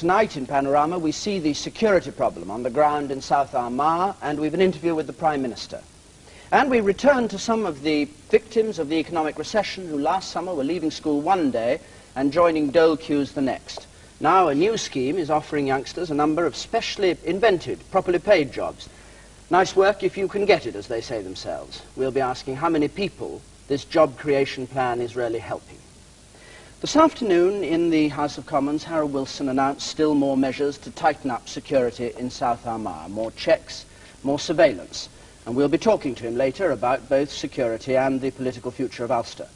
tonight in Panorama we see the security problem on the ground in South Armagh, and we've an interview with the Prime Minister. And we return to some of the victims of the economic recession who last summer were leaving school one day and joining dole queues the next. Now a new scheme is offering youngsters a number of specially invented, properly paid jobs. Nice work if you can get it, as they say themselves. We'll be asking how many people this job creation plan is really helping. This afternoon in the House of Commons, Harold Wilson announced still more measures to tighten up security in South Armagh, more checks, more surveillance. And we'll be talking to him later about both security and the political future of Ulster.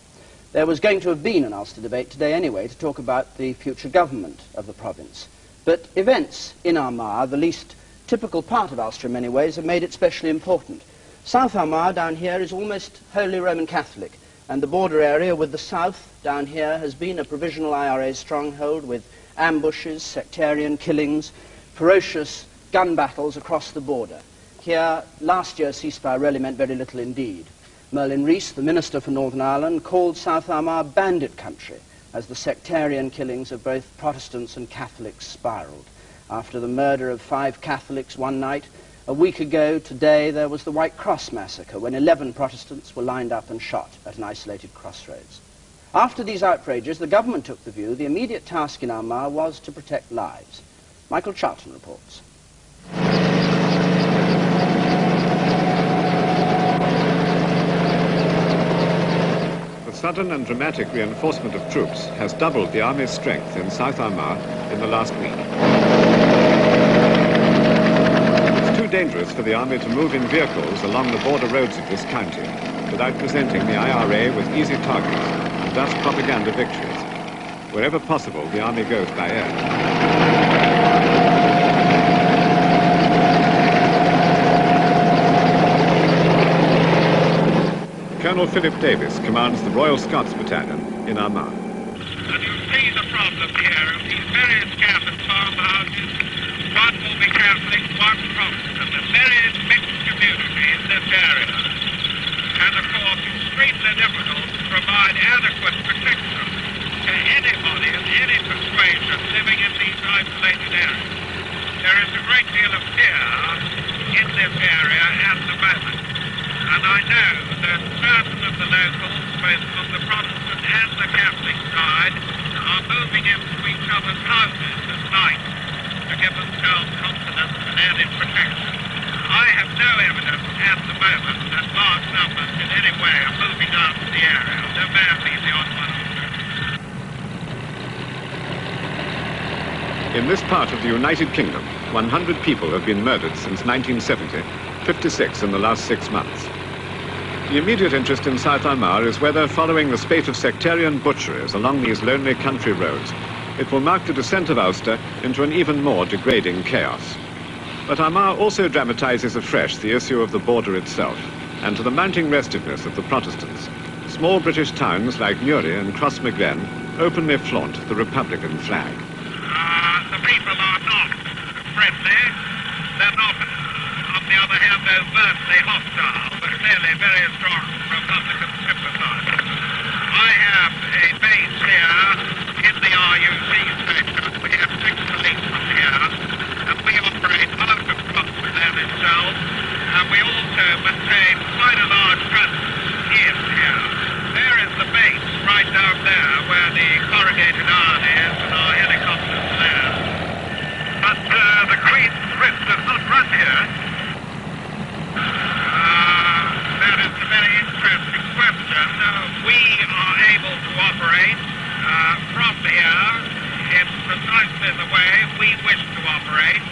There was going to have been an Ulster debate today anyway to talk about the future government of the province. But events in Armagh, the least typical part of Ulster in many ways, have made it specially important. South Armagh down here is almost wholly Roman Catholic, and the border area with the south down here has been a provisional IRA stronghold with ambushes, sectarian killings, ferocious gun battles across the border. Here, last year's ceasefire really meant very little indeed. Merlin Rees, the Minister for Northern Ireland, called South Armagh bandit country as the sectarian killings of both Protestants and Catholics spiralled. After the murder of 5 Catholics one night, a week ago today there was the White Cross massacre when 11 Protestants were lined up and shot at an isolated crossroads. After these outrages, the government took the view the immediate task in Armagh was to protect lives. Michael Charlton reports. The sudden and dramatic reinforcement of troops has doubled the army's strength in South Armagh in the last week. It's too dangerous for the army to move in vehicles along the border roads of this county without presenting the IRA with easy targets and thus propaganda victories. Wherever possible, the army goes by air. Colonel Philip Davis commands the Royal Scots Battalion in Armagh. And you see the problem here of these various Catholic farmhouses. One will be Catholic, one Protestant, a very mixed community in this area. And of course, extremely difficult to provide adequate protection to anybody of any persuasion living in these isolated areas. There is a great deal of fear in this area at the moment. And I know that certain of the locals, both on the Protestant and the Catholic side, are moving into each other's houses at night to give themselves confidence and added protection. I have no evidence at the moment that large numbers in any way are moving out of the area. There may be the odd one or two. In this part of the United Kingdom, 100 people have been murdered since 1970, 56 in the last 6 months. The immediate interest in South Armagh is whether, following the spate of sectarian butcheries along these lonely country roads, it will mark the descent of Ulster into an even more degrading chaos. But Armagh also dramatizes afresh the issue of the border itself, and to the mounting restiveness of the Protestants. Small British towns like Newry and Crossmaglen openly flaunt the Republican flag. The people are not friendly. They're not, on the other hand, overtly hostile, but clearly very strong Republican sympathizers. I have a base here in the RUC station. We have 6 policemen here, and we operate out of Crossmaglen itself, and we also maintain quite a large presence in here. There is the base right down there where the corrugated iron is, and our helicopters are there. But the Queen's Wrist does not run here. That is a very interesting question. We are able to operate from here in precisely the way we wish to operate.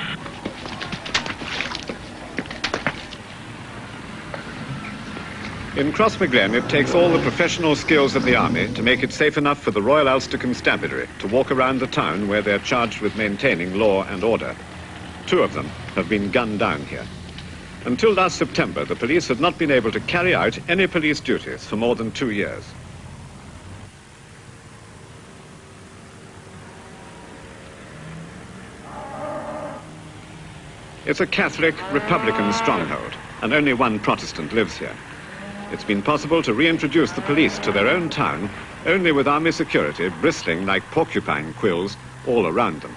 In Crossmaglen, it takes all the professional skills of the army to make it safe enough for the Royal Ulster Constabulary to walk around the town where they're charged with maintaining law and order. 2 of them have been gunned down here. Until last September, the police had not been able to carry out any police duties for more than 2 years. It's a Catholic Republican stronghold, and only one Protestant lives here. It's been possible to reintroduce the police to their own town only with army security bristling like porcupine quills all around them.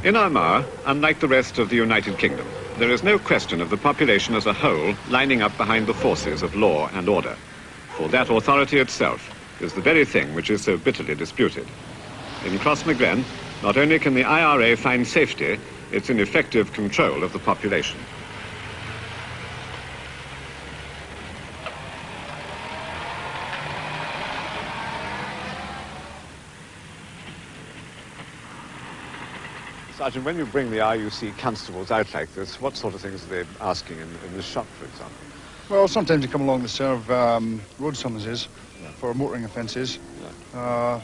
In Armagh, unlike the rest of the United Kingdom, there is no question of the population as a whole lining up behind the forces of law and order, for that authority itself is the very thing which is so bitterly disputed. In Crossmaglen, not only can the IRA find safety, it's in effective control of the population. Sergeant, when you bring the RUC constables out like this, what sort of things are they asking in this shop, for example? Well, sometimes they come along to serve road summonses for motoring offences. Yeah.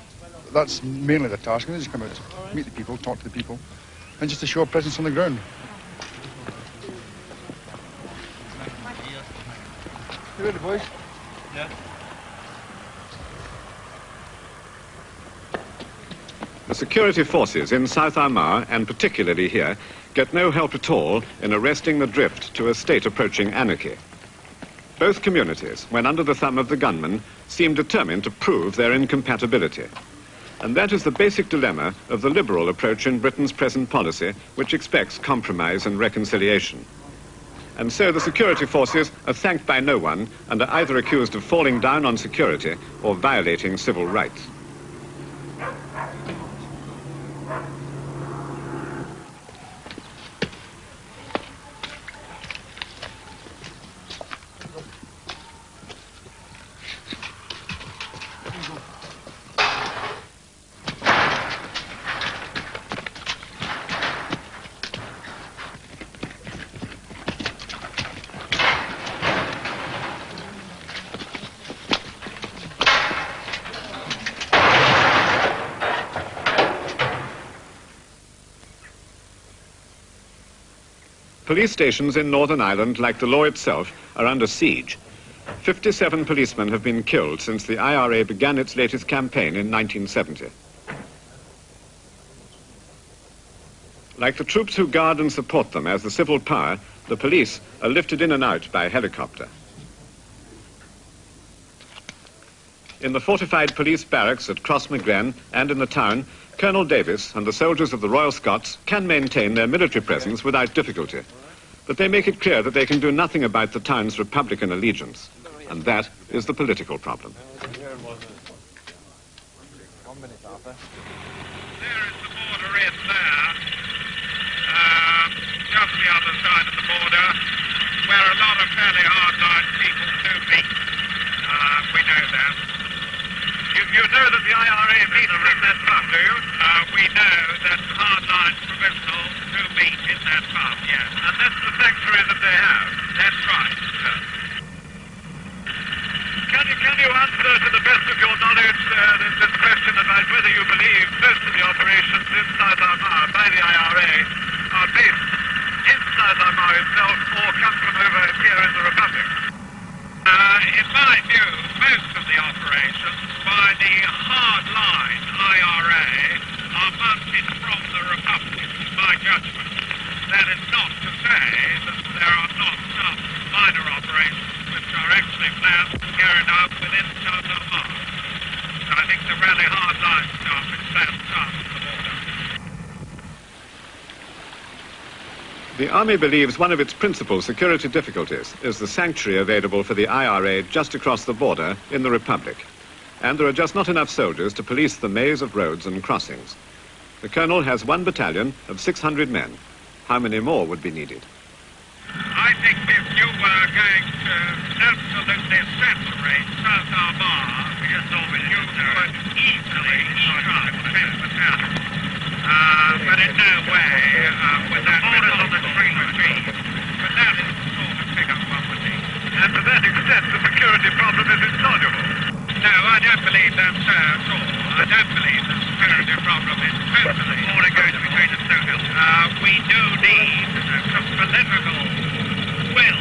That's mainly the task, and they just come out to meet the people, talk to the people, and just to show a presence on the ground. You ready, boys? Yeah. The security forces in South Armagh, and particularly here, get no help at all in arresting the drift to a state approaching anarchy. Both communities, when under the thumb of the gunmen, seem determined to prove their incompatibility. And that is the basic dilemma of the liberal approach in Britain's present policy, which expects compromise and reconciliation. And so the security forces are thanked by no one and are either accused of falling down on security or violating civil rights. Police stations in Northern Ireland, like the law itself, are under siege. 57 policemen have been killed since the IRA began its latest campaign in 1970. Like the troops who guard and support them as the civil power, the police are lifted in and out by helicopter. In the fortified police barracks at Crossmaglen and in the town, Colonel Davis and the soldiers of the Royal Scots can maintain their military presence without difficulty. But they make it clear that they can do nothing about the town's Republican allegiance. And that is the political problem. There is the border in there, just the other side of the border, where a lot of fairly hard-line people do meet. We know that. You know that the IRA meet in that pub, do you? We know that hardline provisionals do meet in that pub, yes. And that's the sanctuary that they have. That's right. Can you answer to the best of your knowledge this question about whether you believe most of the operations in South Armagh by the IRA are based in South Armagh itself or come from over here in the Republic? In my view, most of the operations by the hardline IRA are mounted from the Republic, in my judgment. That is not to say that there are not some minor operations which are actually planned and carried out within South Armagh. I think the really hardline stuff is planned south of the border. The Army believes one of its principal security difficulties is the sanctuary available for the IRA just across the border in the Republic. And there are just not enough soldiers to police the maze of roads and crossings. The Colonel has one battalion of 600 men. How many more would be needed? I think if you were going to absolutely saturate South Armagh, you could easily eke up 10 battalions. But in no way would that be on the extreme machine. But that is the sort of figure one would need. And to that extent, the security problem is insoluble. No, I don't believe that's so at all. I don't believe the security problem is totally or going to be treated so ill. We do need some political will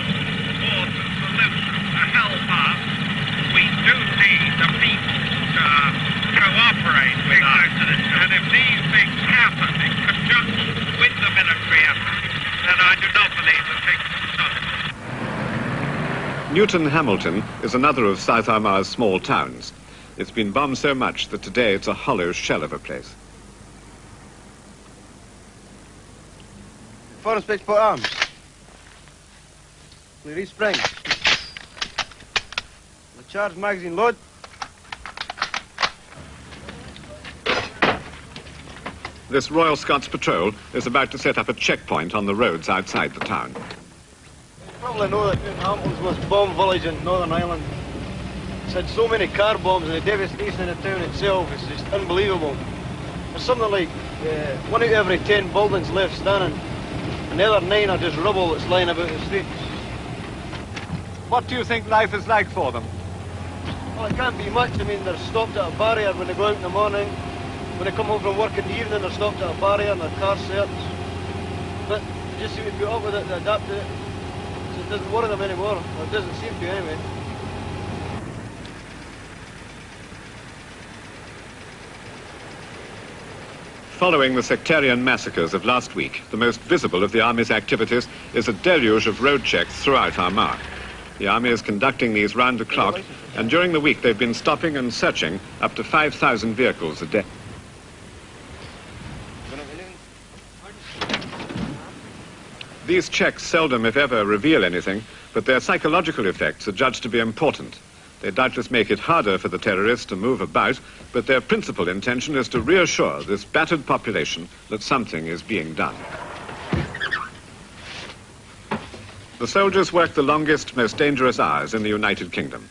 for the solution to help us. We do need the people to cooperate with us. And if these things happen in conjunction with the military effort, then I do not believe that things are solved. Newton Hamilton is another of South Armagh's small towns. It's been bombed so much that today it's a hollow shell of a place. Foreign Space Port Arms. Clear East Springs. The charge magazine load. This Royal Scots Patrol is about to set up a checkpoint on the roads outside the town. You probably know that Hamilton's most bombed village in Northern Ireland. It's had so many car bombs and the devastation in the town itself is just unbelievable. There's something like 1 out of every 10 buildings left standing, and the other 9 are just rubble that's lying about the streets. What do you think life is like for them? Well, it can't be much. I mean, they're stopped at a barrier when they go out in the morning. When they come home from work in the evening, they're stopped at a barrier and their car searched. But they just seem to put up with it and adapt to it. So it doesn't worry them anymore. Or it doesn't seem to anyway. Following the sectarian massacres of last week, the most visible of the Army's activities is a deluge of road checks throughout Armagh. The Army is conducting these round the clock, and during the week they've been stopping and searching up to 5,000 vehicles a day. These checks seldom, if ever, reveal anything, but their psychological effects are judged to be important. They doubtless make it harder for the terrorists to move about, but their principal intention is to reassure this battered population that something is being done. The soldiers work the longest, most dangerous hours in the United Kingdom.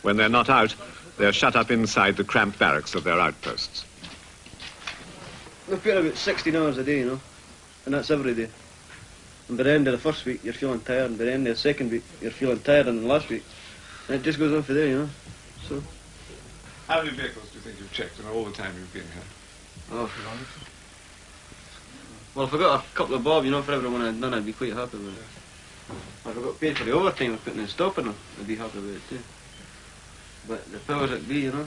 When they're not out, they're shut up inside the cramped barracks of their outposts. They put about 16 hours a day, you know, and that's every day. And by the end of the first week, you're feeling tired, and by the end of the second week, you're feeling tired, and the last week. And it just goes on for there, you know. So. How many vehicles do you think you've checked in all the time you've been here? Oh. Well, if I got a couple of bob, you know, for everyone I'd done, I'd be quite happy with it. If I got paid for the overtime of putting in stopping them, I'd be happy with it too. But the powers that be, you know.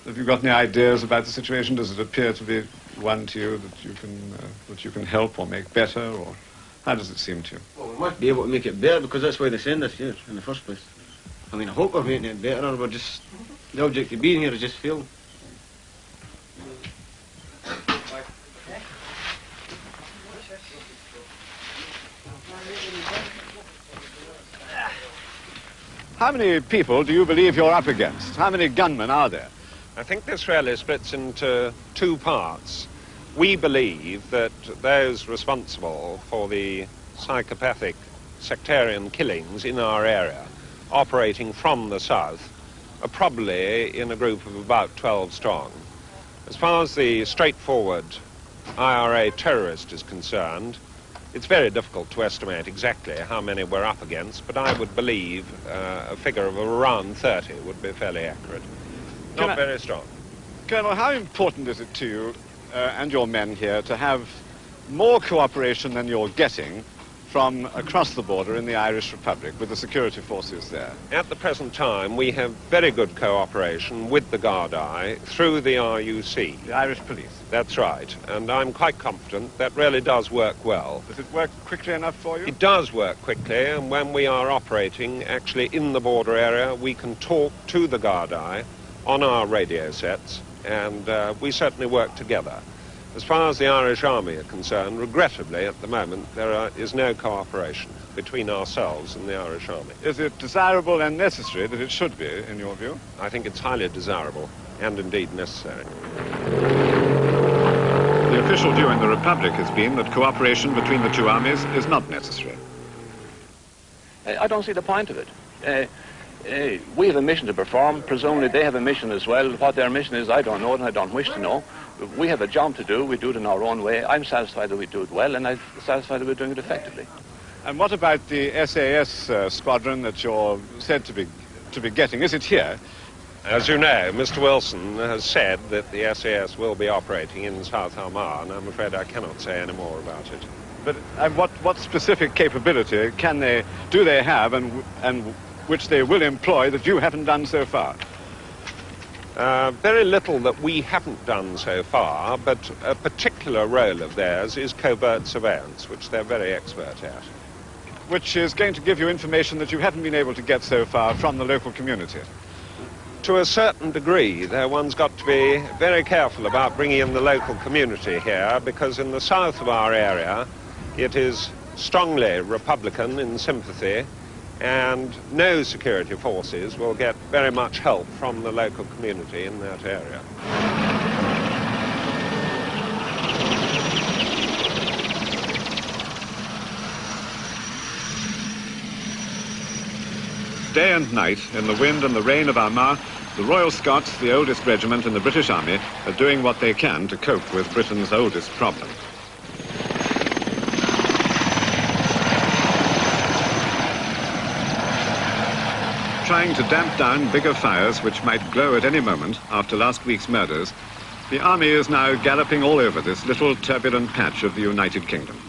Have you got any ideas about the situation? Does it appear to be one to you that you can help or make better, or how does it seem to you? Well, we must be able to make it better because that's why they send us here in the first place. I mean, I hope we're making it better, or we're just the object of being here is just failed. How many people do you believe you're up against? How many gunmen are there? I think this really splits into two parts. We believe that those responsible for the psychopathic sectarian killings in our area, operating from the south, are probably in a group of about 12 strong. As far as the straightforward IRA terrorist is concerned, it's very difficult to estimate exactly how many we're up against, but I would believe a figure of around 30 would be fairly accurate. Not very strong. Colonel, how important is it to you and your men here to have more cooperation than you're getting from across the border in the Irish Republic with the security forces there? At the present time, we have very good cooperation with the Gardaí through the RUC. The Irish police? That's right, and I'm quite confident that really does work well. Does it work quickly enough for you? It does work quickly, and when we are operating actually in the border area, we can talk to the Gardaí on our radio sets, and we certainly work together. As far as the Irish Army are concerned, regrettably, at the moment, there is no cooperation between ourselves and the Irish Army. Is it desirable and necessary that it should be, in your view? I think it's highly desirable and indeed necessary. The official view in the Republic has been that cooperation between the two armies is not necessary. I don't see the point of it. We have a mission to perform. Presumably they have a mission as well. What their mission is, I don't know, and I don't wish to know. We have a job to do. We do it in our own way. I'm satisfied that we do it well, and I'm satisfied that we're doing it effectively. And what about the SAS squadron that you're said to be getting? Is it here? As you know, Mr. Wilson has said that the SAS will be operating in South Armagh, and I'm afraid I cannot say any more about it. But what specific capability do they have, and which they will employ that you haven't done so far? Very little that we haven't done so far, but a particular role of theirs is covert surveillance, which they're very expert at. Which is going to give you information that you haven't been able to get so far from the local community. To a certain degree, one's got to be very careful about bringing in the local community here, because in the south of our area, It is strongly Republican in sympathy, and no security forces will get very much help from the local community in that area. Day and night, in the wind and the rain of Armagh, the Royal Scots, the oldest regiment in the British Army, are doing what they can to cope with Britain's oldest problem. Trying to damp down bigger fires which might glow at any moment after last week's murders, the army is now galloping all over this little turbulent patch of the United Kingdom.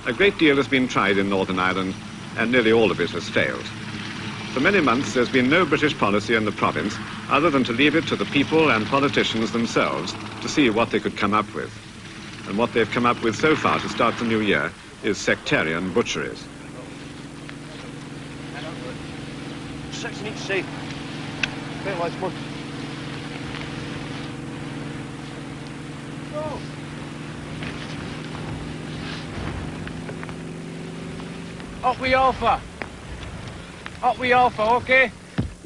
A great deal has been tried in Northern Ireland, and nearly all of it has failed. For many months, there's been no British policy in the province other than to leave it to the people and politicians themselves to see what they could come up with. And what they've come up with so far to start the new year is sectarian butcheries. Section each side. Okay, let's go. Up we offer. Up we offer, okay?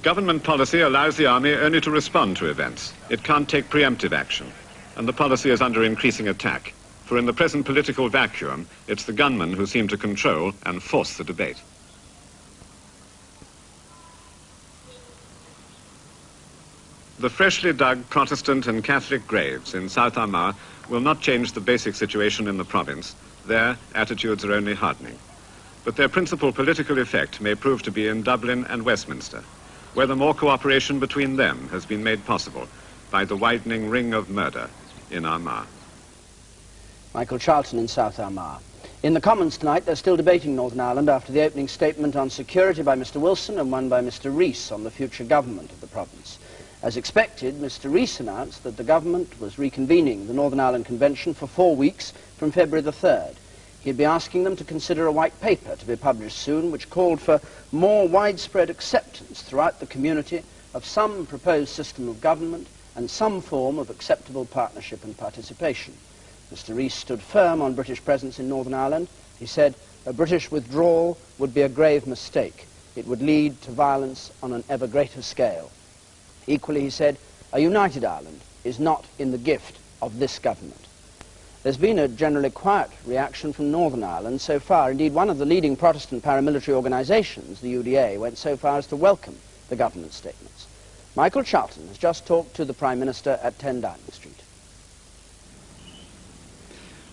Government policy allows the army only to respond to events. It can't take preemptive action. And the policy is under increasing attack. For in the present political vacuum, it's the gunmen who seem to control and force the debate. The freshly dug Protestant and Catholic graves in South Armagh will not change the basic situation in the province. There, attitudes are only hardening. But their principal political effect may prove to be in Dublin and Westminster, whether more cooperation between them has been made possible by the widening ring of murder in Armagh. Michael Charlton in South Armagh. In the Commons tonight, they're still debating Northern Ireland after the opening statement on security by Mr Wilson and one by Mr Rees on the future government of the province. As expected, Mr Rees announced that the government was reconvening the Northern Ireland Convention for 4 weeks from February the 3rd. He'd be asking them to consider a white paper to be published soon, which called for more widespread acceptance throughout the community of some proposed system of government and some form of acceptable partnership and participation. Mr Rees stood firm on British presence in Northern Ireland. He said a British withdrawal would be a grave mistake. It would lead to violence on an ever greater scale. Equally, he said, a united Ireland is not in the gift of this government. There's been a generally quiet reaction from Northern Ireland so far. Indeed, one of the leading Protestant paramilitary organisations, the UDA, went so far as to welcome the government statements. Michael Charlton has just talked to the Prime Minister at 10 Downing Street.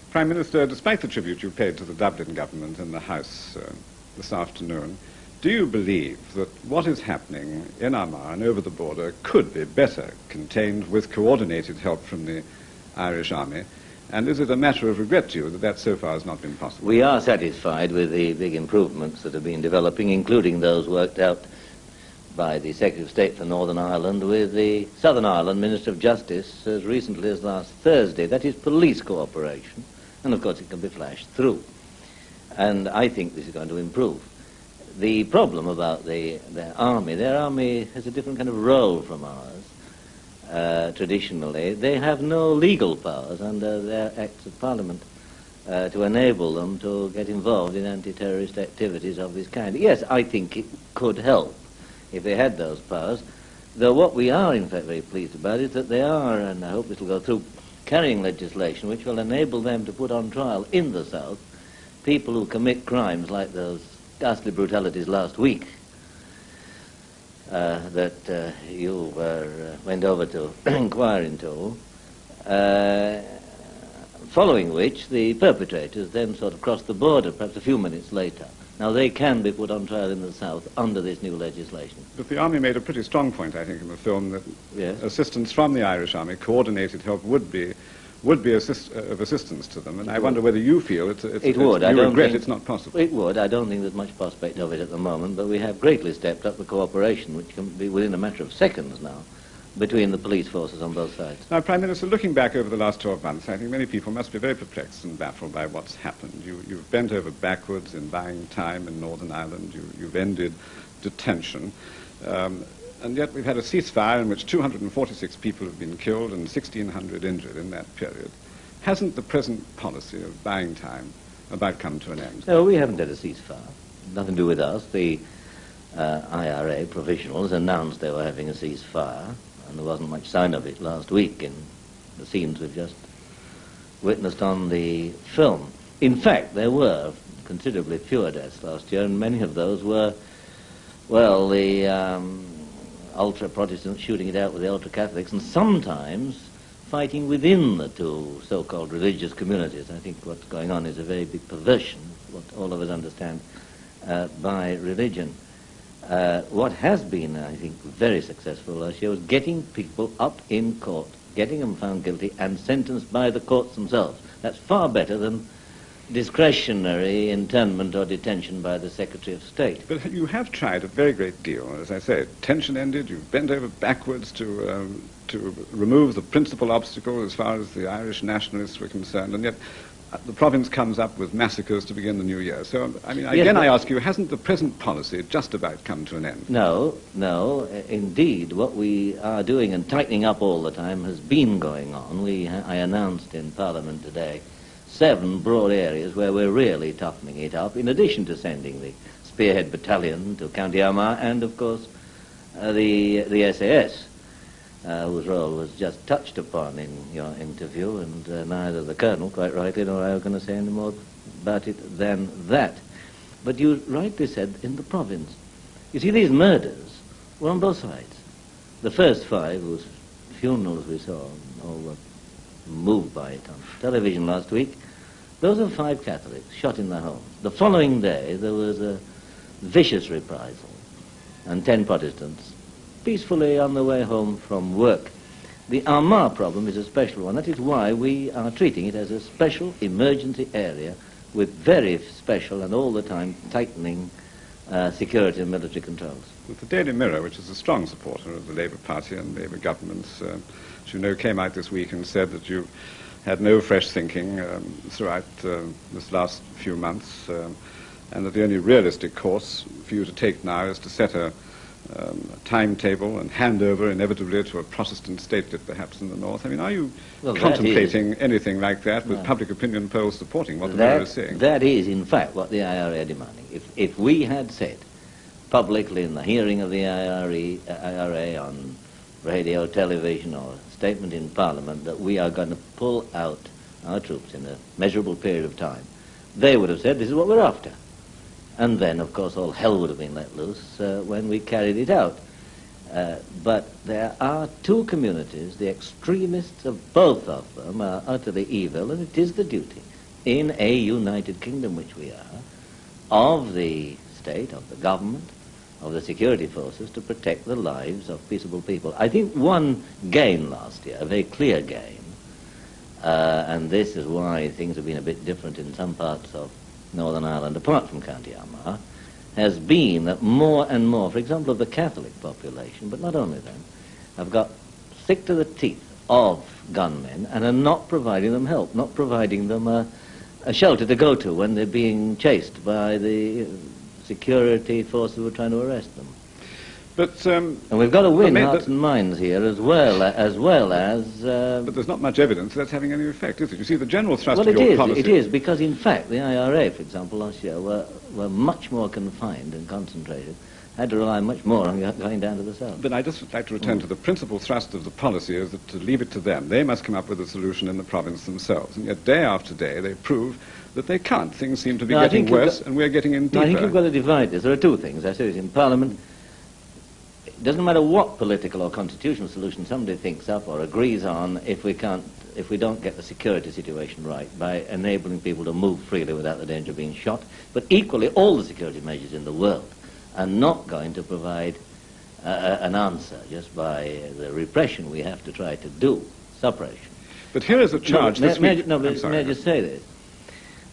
Prime Minister, despite the tribute you paid to the Dublin government in the House this afternoon, do you believe that what is happening in Armagh and over the border could be better contained with coordinated help from the Irish Army? And is it a matter of regret to you that that so far has not been possible? We are satisfied with the big improvements that have been developing, including those worked out by the Secretary of State for Northern Ireland with the Southern Ireland Minister of Justice as recently as last Thursday. That is police cooperation, and of course it can be flashed through. And I think this is going to improve. The problem about their army has a different kind of role from ours. Traditionally, they have no legal powers under their Acts of Parliament to enable them to get involved in anti-terrorist activities of this kind. Yes, I think it could help if they had those powers, though what we are in fact very pleased about is that they are, and I hope this will go through, carrying legislation which will enable them to put on trial in the South people who commit crimes like those ghastly brutalities last week that you went over to inquire into, following which the perpetrators then sort of crossed the border perhaps a few minutes later. Now they can be put on trial in the South under this new legislation. But the Army made a pretty strong point, I think, in the film that Yes. assistance from the Irish Army, coordinated help, would be of assistance to them. And I wonder whether you feel It would. I you don't regret think it's not possible. It would. I don't think there's much prospect of it at the moment, but we have greatly stepped up the cooperation, which can be within a matter of seconds now, between the police forces on both sides. Now, Prime Minister, looking back over the last 12 months, I think many people must be very perplexed and baffled by what's happened. You've bent over backwards in buying time in Northern Ireland. You've ended detention. And yet we've had a ceasefire in which 246 people have been killed and 1,600 injured in that period. Hasn't the present policy of buying time about come to an end? No, we haven't had a ceasefire. Nothing to do with us. The IRA provisionals announced they were having a ceasefire, and there wasn't much sign of it last week in the scenes we've just witnessed on the film. In fact, there were considerably fewer deaths last year, and many of those were, well, the ultra-Protestants shooting it out with the ultra-Catholics, and sometimes fighting within the two so-called religious communities. I think what's going on is a very big perversion, what all of us understand by religion. What has been, I think, very successful last year was getting people up in court, getting them found guilty and sentenced by the courts themselves. That's far better than discretionary internment or detention by the Secretary of State. But you have tried a very great deal. As I say, tension ended, you've bent over backwards to remove the principal obstacle as far as the Irish nationalists were concerned, and yet the province comes up with massacres to begin the new year. So, I mean, again, I ask you, hasn't the present policy just about come to an end? No, indeed, what we are doing and tightening up all the time has been going on. I announced in Parliament today 7 broad areas where we're really toughening it up, in addition to sending the Spearhead Battalion to County Armagh and, of course, the SAS, whose role was just touched upon in your interview, and neither the Colonel, quite rightly, nor I are going to say any more about it than that. But you rightly said in the province. You see, these murders were on both sides. The first 5, whose funerals we saw, or were moved by it on television last week, those are 5 Catholics shot in their homes. The following day, there was a vicious reprisal, and 10 Protestants peacefully on the way home from work. The Armagh problem is a special one. That is why we are treating it as a special emergency area with very special and all the time tightening security and military controls. With the Daily Mirror, which is a strong supporter of the Labour Party and Labour governments, as you know, came out this week and said that you had no fresh thinking throughout this last few months, and that the only realistic course for you to take now is to set a timetable and hand over inevitably to a Protestant statelet perhaps in the north. I mean, are you contemplating anything like that with public opinion polls supporting what the Mirror is saying? That is, in fact, what the IRA are demanding. If we had said publicly in the hearing of the IRA on radio, television, or statement in Parliament that we are going to pull out our troops in a measurable period of time, they would have said, this is what we're after. And then, of course, all hell would have been let loose when we carried it out. But there are 2 communities, the extremists of both of them are utterly evil, and it is the duty in a United Kingdom, which we are, of the state, of the government, of the security forces to protect the lives of peaceable people. I think one gain last year, a very clear gain, and this is why things have been a bit different in some parts of Northern Ireland, apart from County Armagh, has been that more and more, for example, of the Catholic population, but not only them, have got sick to the teeth of gunmen and are not providing them help, not providing them a shelter to go to when they're being chased by the security forces who are trying to arrest them. But, and we've got to win hearts and minds here as well as... but there's not much evidence that's having any effect, is it? You see, the general thrust of your policy... Well, it is, because in fact the IRA, for example, last year were much more confined and concentrated, had to rely much more on going down to the south. But I'd just like to return to the principal thrust of the policy is that to leave it to them. They must come up with a solution in the province themselves. And yet day after day they prove that they can't. Things seem to be getting worse and we're getting in deeper. I think you've got to divide this. There are 2 things. I said it in Parliament. It doesn't matter what political or constitutional solution somebody thinks up or agrees on if we don't get the security situation right by enabling people to move freely without the danger of being shot. But equally, all the security measures in the world are not going to provide an answer just by the repression we have to try to do, suppression. But here is a charge this week. May I just say this?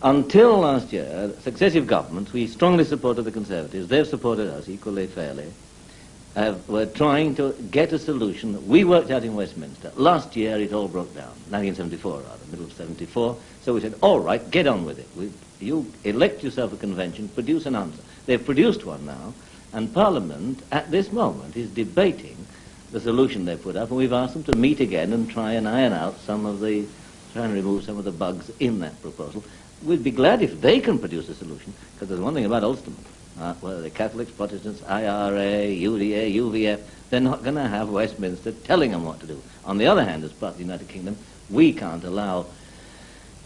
Until last year, successive governments, we strongly supported the Conservatives. They've supported us equally fairly. We're trying to get a solution that we worked out in Westminster. Last year it all broke down, 1974 rather, middle of 74. So we said, all right, get on with it. You elect yourself a convention, produce an answer. They've produced one now, and Parliament at this moment is debating the solution they put up, and we've asked them to meet again and try and iron out some of the try and remove some of the bugs in that proposal. We'd be glad if they can produce a solution, because there's one thing about Ulster, whether they're Catholics, Protestants, IRA, UDA, UVF, they're not going to have Westminster telling them what to do. On the other hand, as part of the United Kingdom, we can't allow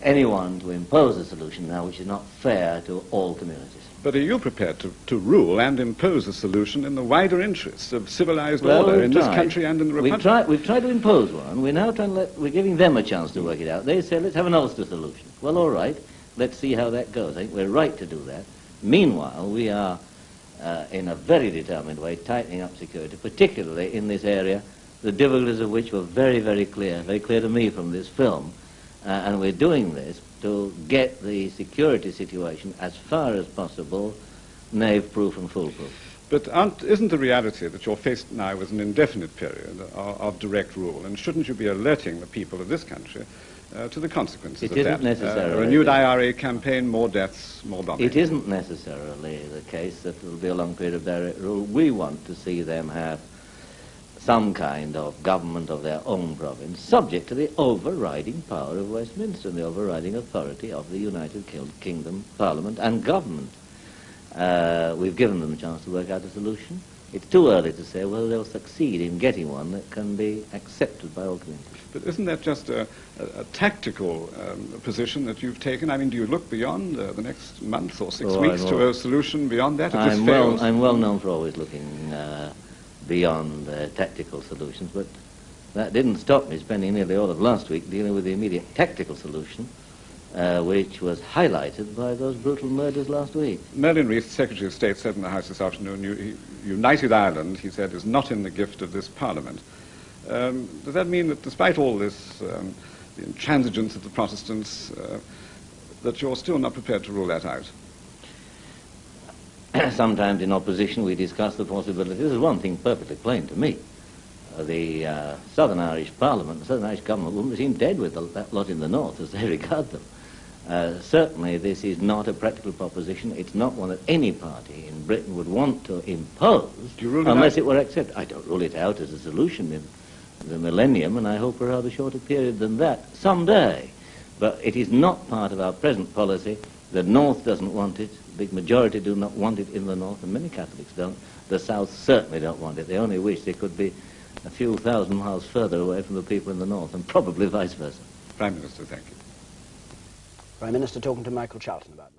anyone to impose a solution now which is not fair to all communities. But are you prepared to rule and impose a solution in the wider interests of civilized order in this country and in the Republic? We've tried to impose one. We're now we're giving them a chance to work it out. They say, let's have an Ulster solution. Well, all right, let's see how that goes. I think we're right to do that. Meanwhile, we are, in a very determined way, tightening up security, particularly in this area, the difficulties of which were very, very clear to me from this film. And we're doing this to get the security situation as far as possible knave-proof and foolproof. But isn't the reality that you're faced now with an indefinite period of direct rule, and shouldn't you be alerting the people of this country to the consequences of that? It isn't necessarily. A renewed IRA campaign, more deaths, more bombing. It isn't necessarily the case that there will be a long period of direct rule. We want to see them have some kind of government of their own province, subject to the overriding power of Westminster and the overriding authority of the United Kingdom Parliament and government. We've given them a chance to work out a solution. It's too early to say whether they'll succeed in getting one that can be accepted by all communities. But isn't that just a tactical position that you've taken? I mean, do you look beyond the next month or 6 weeks to a solution beyond that? I'm well known for always looking beyond tactical solutions, but that didn't stop me spending nearly all of last week dealing with the immediate tactical solution, which was highlighted by those brutal murders last week. Merlin Reith, Secretary of State, said in the House this afternoon, United Ireland, he said, is not in the gift of this Parliament. Does that mean that despite all this, the intransigence of the Protestants, that you're still not prepared to rule that out? Sometimes in opposition we discuss the possibility. This is one thing perfectly plain to me. The Southern Irish Parliament, the Southern Irish government wouldn't seem dead with that lot in the north as they regard them. Certainly this is not a practical proposition. It's not one that any party in Britain would want to impose unless it were accepted. I don't rule it out as a solution in the millennium, and I hope a rather shorter period than that someday. But it is not part of our present policy. The North doesn't want it. The big majority do not want it in the North, and many Catholics don't. The South certainly don't want it. They only wish they could be a few thousand miles further away from the people in the North, and probably vice versa. Prime Minister, thank you. Prime Minister talking to Michael Charlton about